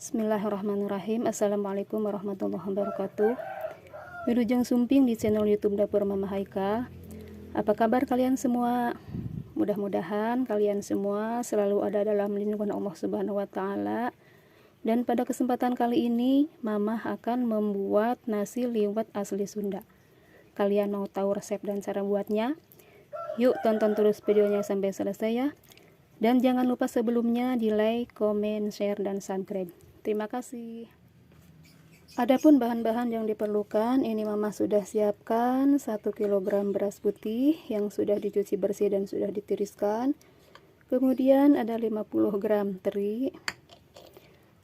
Bismillahirrahmanirrahim. Assalamualaikum warahmatullahi wabarakatuh. Wilujeng Sumping di channel YouTube Dapur Mama Haikal. Apa kabar kalian semua? Mudah-mudahan kalian semua selalu ada dalam lindungan Allah Subhanahu wa taala. Dan pada kesempatan kali ini Mama akan membuat nasi liwet asli Sunda. Kalian mau tahu resep dan cara buatnya? Yuk tonton terus videonya sampai selesai ya. Dan jangan lupa sebelumnya di like, komen, share, dan subscribe. Terima kasih. Adapun bahan-bahan yang diperlukan, ini Mama sudah siapkan 1 kg beras putih yang sudah dicuci bersih dan sudah ditiriskan. Kemudian ada 50 gram teri,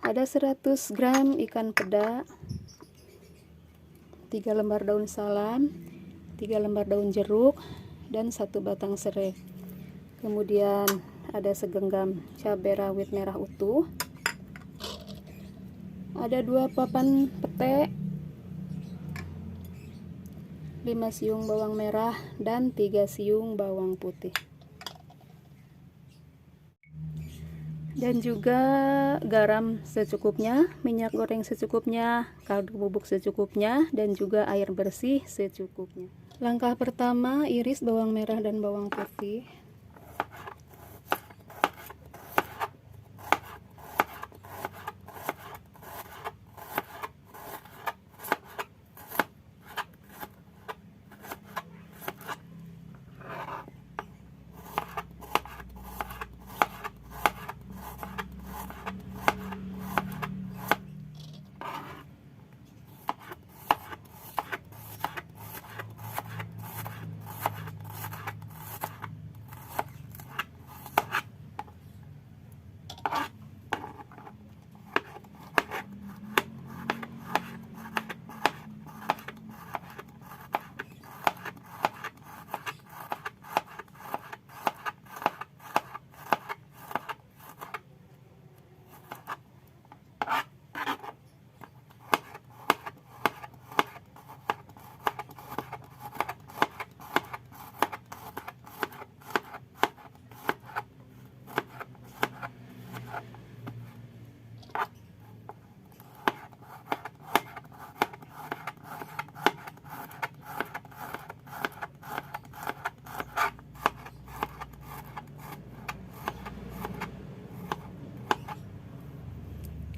ada 100 gram ikan peda, 3 lembar daun salam, 3 lembar daun jeruk, dan 1 batang serai. Kemudian ada segenggam cabai rawit merah utuh, ada 2 papan pete, 5 siung bawang merah, dan 3 siung bawang putih. Dan juga garam secukupnya, minyak goreng secukupnya, kaldu bubuk secukupnya, dan juga air bersih secukupnya. Langkah pertama, iris bawang merah dan bawang putih.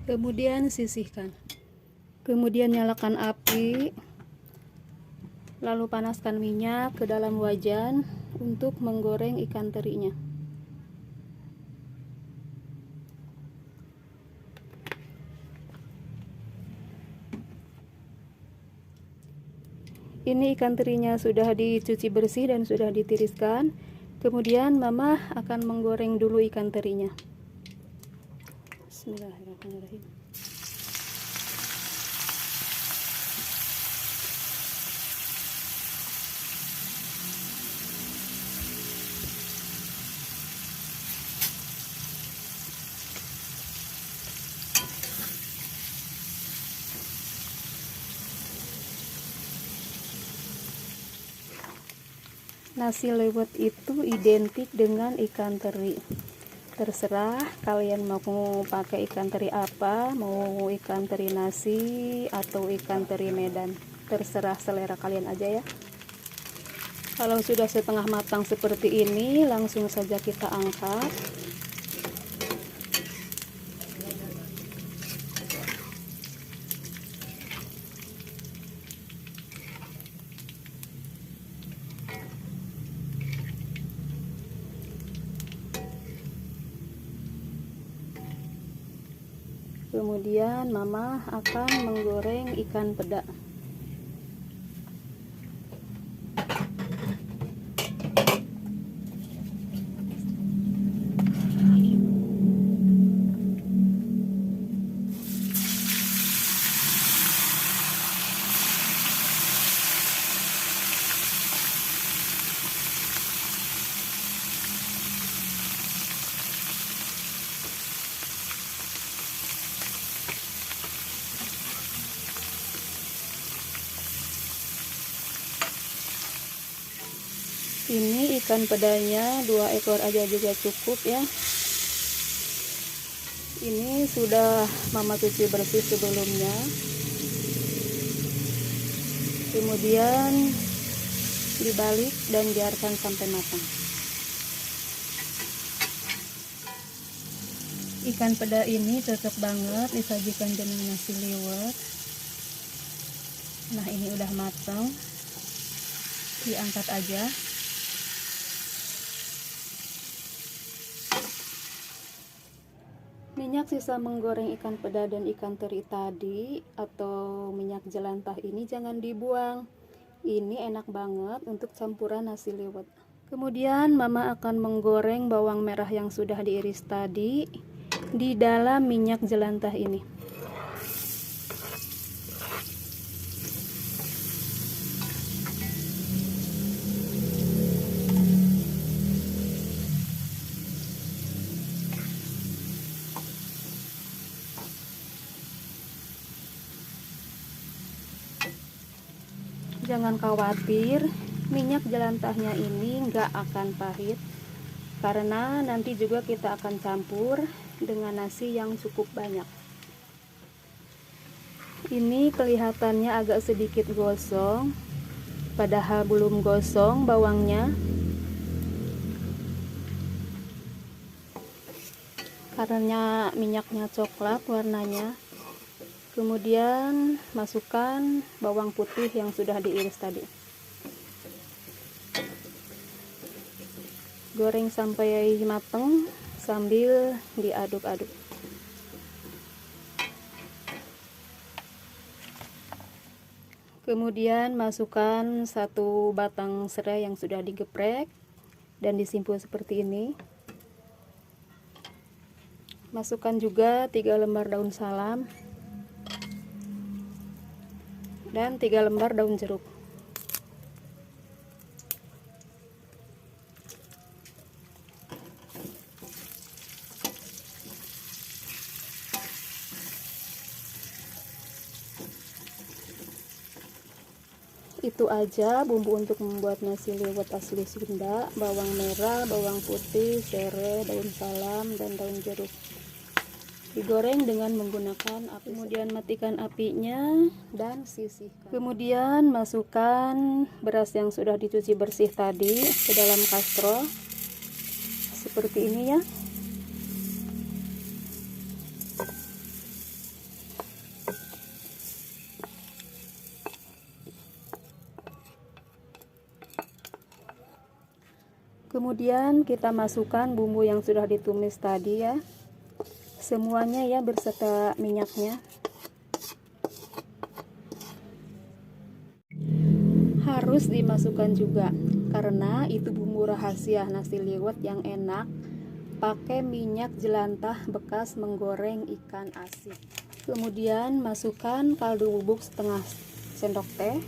Kemudian sisihkan. Kemudian nyalakan api, lalu panaskan minyak ke dalam wajan untuk menggoreng ikan terinya. Ini ikan terinya sudah dicuci bersih dan sudah ditiriskan. Kemudian Mama akan menggoreng dulu ikan terinya. Bismillahirrahmanirrahim. Nasi liwet itu identik dengan ikan teri. Terserah kalian mau pakai ikan teri apa, mau ikan teri nasi atau ikan teri Medan, terserah selera kalian aja ya. Kalau sudah setengah matang seperti ini, langsung saja kita angkat. Kemudian Mama akan menggoreng ikan peda. Ini ikan pedanya 2 ekor aja juga cukup ya. Ini sudah mama cuci bersih sebelumnya, kemudian dibalik dan biarkan sampai matang. Ikan peda ini cocok banget disajikan dengan nasi liwet. Nah, ini udah matang, diangkat aja. Minyak sisa menggoreng ikan peda dan ikan teri tadi atau minyak jelantah ini jangan dibuang. Ini enak banget untuk campuran nasi liwet. Kemudian mama akan menggoreng bawang merah yang sudah diiris tadi di dalam minyak jelantah ini. Jangan khawatir, minyak jelantahnya ini nggak akan pahit karena nanti juga kita akan campur dengan nasi yang cukup banyak. Ini kelihatannya agak sedikit gosong, padahal belum gosong bawangnya, karena minyaknya coklat warnanya. Kemudian masukkan bawang putih yang sudah diiris tadi. Goreng sampai matang sambil diaduk-aduk. Kemudian masukkan 1 batang serai yang sudah digeprek dan disimpul seperti ini. Masukkan juga 3 lembar daun salam dan 3 lembar daun jeruk. Itu aja bumbu untuk membuat nasi liwet asli Sunda: bawang merah, bawang putih, serai, daun salam, dan daun jeruk. Digoreng dengan menggunakan api. Kemudian matikan apinya dan sisihkan. Kemudian masukkan beras yang sudah dicuci bersih tadi ke dalam kastrol seperti ini ya. Kemudian kita masukkan bumbu yang sudah ditumis tadi ya, semuanya ya berserta minyaknya. Harus dimasukkan juga karena itu bumbu rahasia nasi liwet yang enak, pakai minyak jelantah bekas menggoreng ikan asin. Kemudian masukkan kaldu bubuk setengah sendok teh.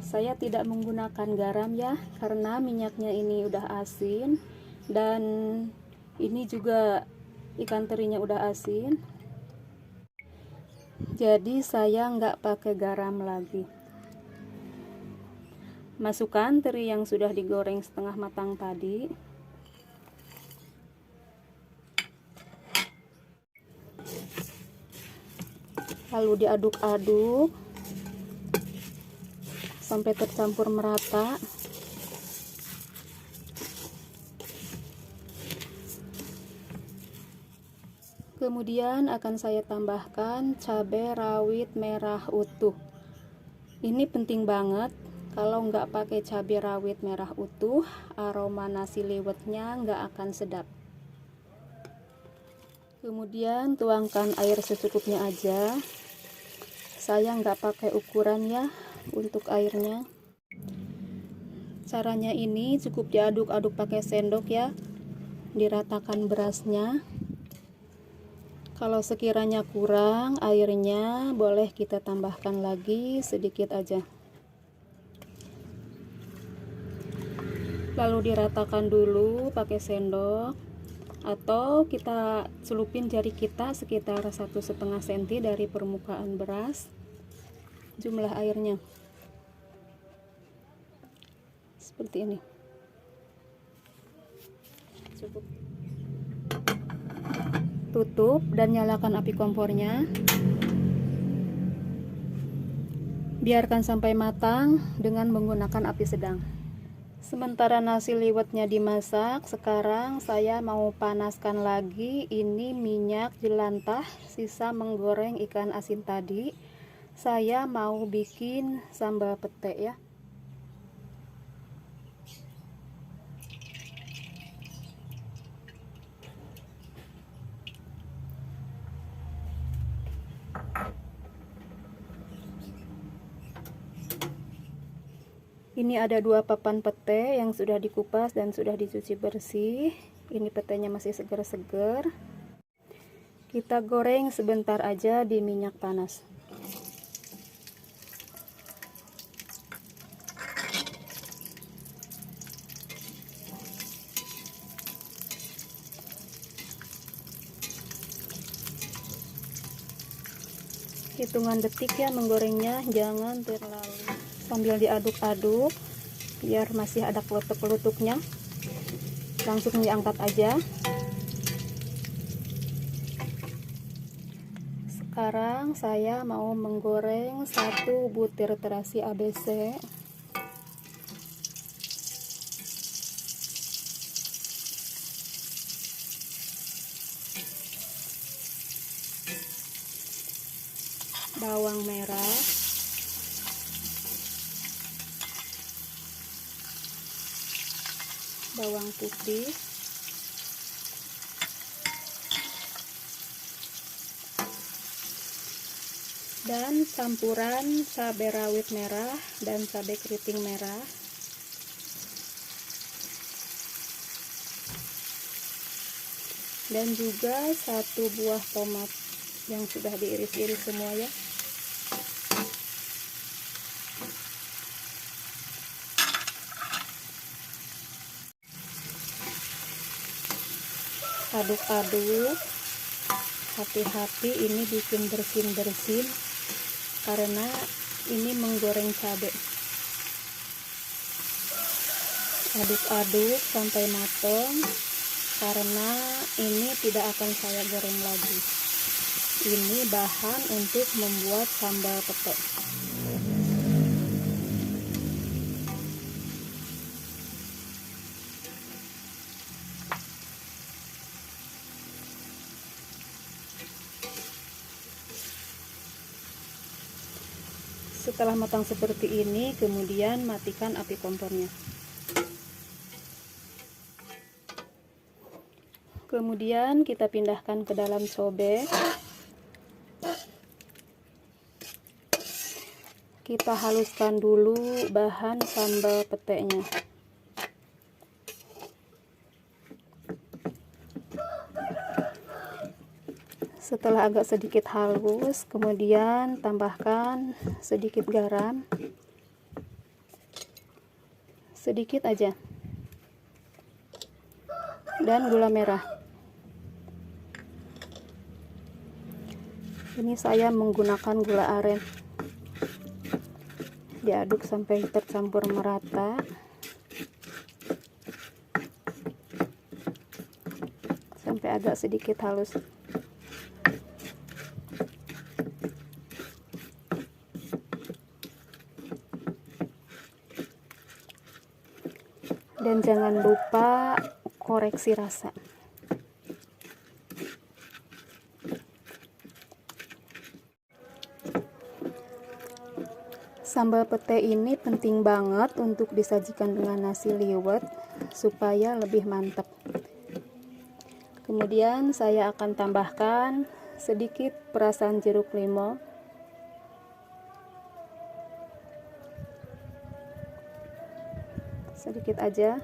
Saya tidak menggunakan garam ya, karena minyaknya ini udah asin dan ini juga ikan terinya udah asin. Jadi saya nggak pakai garam lagi. Masukkan teri yang sudah digoreng setengah matang tadi. Lalu diaduk-aduk sampai tercampur merata. Kemudian akan saya tambahkan cabai rawit merah utuh. Ini penting banget, kalau nggak pakai cabai rawit merah utuh, aroma nasi liwetnya nggak akan sedap. Kemudian tuangkan air secukupnya aja. Saya nggak pakai ukuran ya untuk airnya. Caranya ini cukup diaduk-aduk pakai sendok ya, diratakan berasnya. Kalau sekiranya kurang airnya, boleh kita tambahkan lagi sedikit aja. Lalu diratakan dulu pakai sendok, atau kita celupin jari kita sekitar 1,5 cm dari permukaan beras. Jumlah airnya seperti ini, cukup. Tutup dan nyalakan api kompornya. Biarkan sampai matang dengan menggunakan api sedang. Sementara nasi liwetnya dimasak, sekarang saya mau panaskan lagi ini minyak jelantah sisa menggoreng ikan asin tadi. Saya mau bikin sambal pete ya. Ini ada 2 papan pete yang sudah dikupas dan sudah dicuci bersih. Ini petenya masih segar-segar. Kita goreng sebentar aja di minyak panas. Hitungan detik ya menggorengnya, jangan terlalu. Sambil diaduk-aduk biar masih ada kelutuk-kelutuknya, langsung diangkat aja. Sekarang saya mau menggoreng 1 butir terasi ABC. Bawang merah, bawang putih, dan campuran cabai rawit merah dan cabai keriting merah. Dan juga 1 buah tomat yang sudah diiris-iris semua ya. Aduk-aduk, hati-hati ini bikin bersin-bersin karena ini menggoreng cabai. Aduk-aduk sampai matang karena ini tidak akan saya goreng lagi. Ini bahan untuk membuat sambal pete. Setelah matang seperti ini, kemudian matikan api kompornya. Kemudian kita pindahkan ke dalam cobek. Kita haluskan dulu bahan sambal petenya. Setelah agak sedikit halus, kemudian tambahkan sedikit garam, sedikit aja, dan gula merah. Ini saya menggunakan gula aren. Diaduk sampai tercampur merata. Sampai agak sedikit halus. Dan jangan lupa koreksi rasa. Sambal pete ini penting banget untuk disajikan dengan nasi liwet supaya lebih mantap. Kemudian saya akan tambahkan sedikit perasan jeruk limau. Sedikit aja.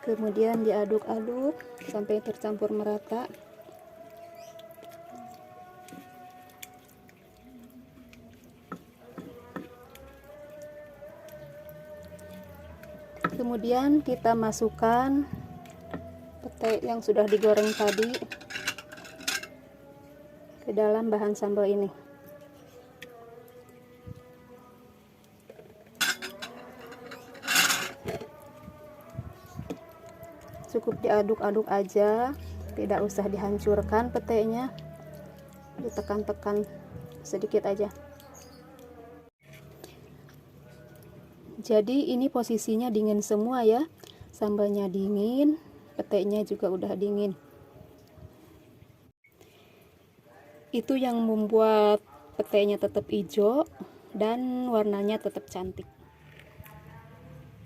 Kemudian diaduk-aduk sampai tercampur merata. Kemudian kita masukkan pete yang sudah digoreng tadi ke dalam bahan sambal ini. diaduk-aduk aja, tidak usah dihancurkan petenya, ditekan-tekan sedikit aja. Jadi ini posisinya dingin semua ya, sambalnya dingin, petenya juga udah dingin. Itu yang membuat petenya tetap hijau dan warnanya tetap cantik.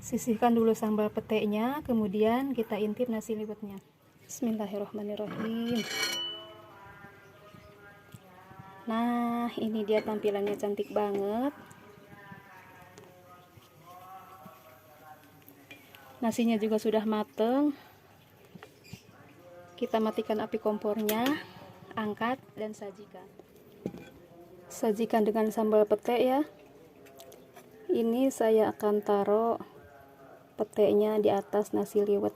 Sisihkan dulu sambal petenya, kemudian kita intip nasi liwetnya. Bismillahirrahmanirrahim. Nah, ini dia tampilannya, cantik banget. Nasinya juga sudah mateng. Kita matikan api kompornya, angkat dan sajikan. Sajikan dengan sambal pete ya. Ini saya akan taruh petenya di atas nasi liwet.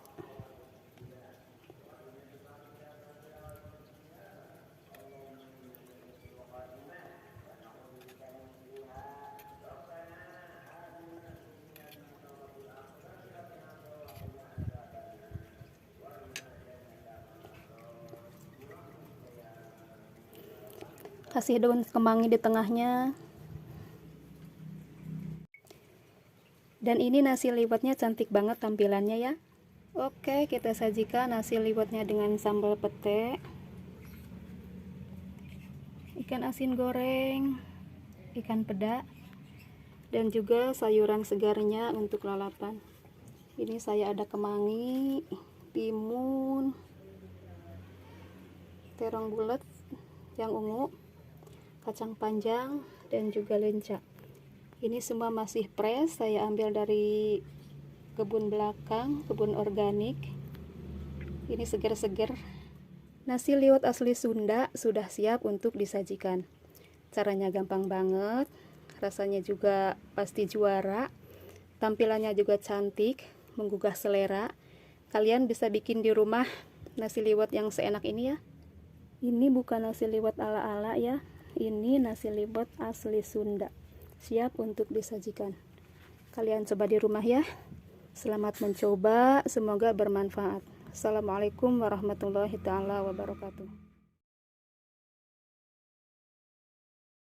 Kasih daun kemangi di tengahnya. Dan ini nasi liwetnya cantik banget tampilannya ya. Oke, kita sajikan nasi liwetnya dengan sambal pete, ikan asin goreng, ikan peda, dan juga sayuran segarnya untuk lalapan. Ini saya ada kemangi, timun, terong bulat yang ungu, kacang panjang, dan juga lenca. Ini semua masih fresh, saya ambil dari kebun belakang, kebun organik. Ini segar-segar. Nasi liwet asli Sunda sudah siap untuk disajikan. Caranya gampang banget, rasanya juga pasti juara, tampilannya juga cantik, menggugah selera. Kalian bisa bikin di rumah nasi liwet yang seenak ini ya. Ini bukan nasi liwet ala-ala ya, ini nasi liwet asli Sunda, siap untuk disajikan. Kalian coba di rumah ya. Selamat mencoba, semoga bermanfaat. Assalamualaikum warahmatullahi wabarakatuh.